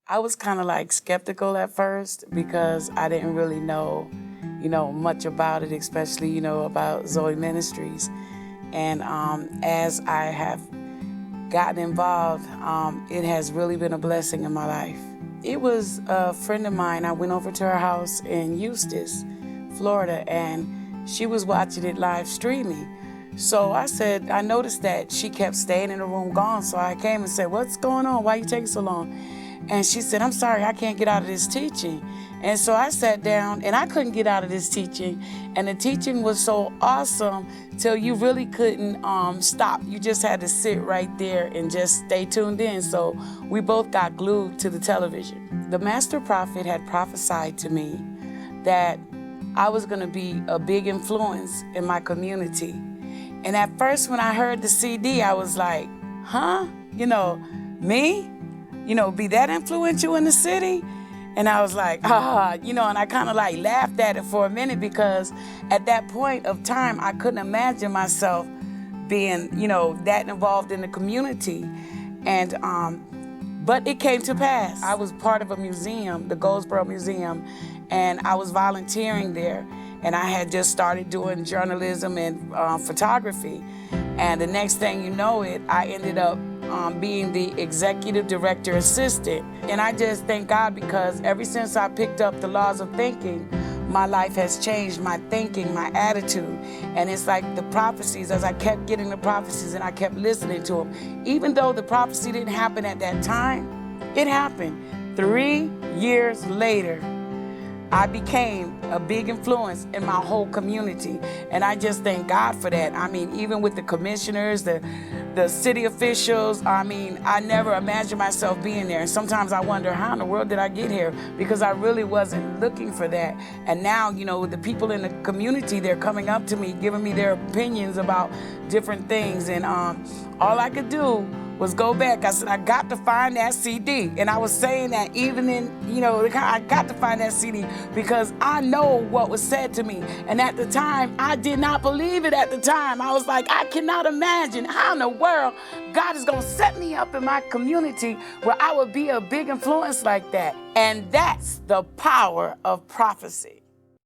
I was kind of like skeptical at first because I didn't really know, much about it, especially, about Zoe Ministries. And as I have gotten involved, it has really been a blessing in my life. It was a friend of mine. I went over to her house in Eustis, Florida, and she was watching it live streaming. So I noticed that she kept staying in the room gone. So I came and said, "What's going on? Why are you taking so long?" And she said, "I'm sorry, I can't get out of this teaching." And so I sat down and I couldn't get out of this teaching. And the teaching was so awesome till you really couldn't stop. You just had to sit right there and just stay tuned in. So we both got glued to the television. The master prophet had prophesied to me that I was gonna be a big influence in my community. And at first when I heard the CD, I was like, huh? Me? Be that influential in the city? And I was like, and I kind of like laughed at it for a minute because at that point of time, I couldn't imagine myself being, that involved in the community. And, but it came to pass. I was part of a museum, the Goldsboro Museum, and I was volunteering there. And I had just started doing journalism and photography. And the next thing you know I ended up being the executive director assistant. And I just thank God because ever since I picked up the laws of thinking, my life has changed, my thinking, my attitude. And it's like the prophecies, as I kept getting the prophecies and I kept listening to them, even though the prophecy didn't happen at that time, it happened. 3 years later, I became a big influence in my whole community. And I just thank God for that. I mean, even with the commissioners, the city officials, I never imagined myself being there. And sometimes I wonder, how in the world did I get here? Because I really wasn't looking for that. And now, with the people in the community, they're coming up to me, giving me their opinions about different things. And all I could do was go back. I said, I got to find that CD. And I was saying that even in, I got to find that CD because I know what was said to me. And at the time, I did not believe it at the time. I was like, I cannot imagine how in the world God is going to set me up in my community where I would be a big influence like that. And that's the power of prophecy.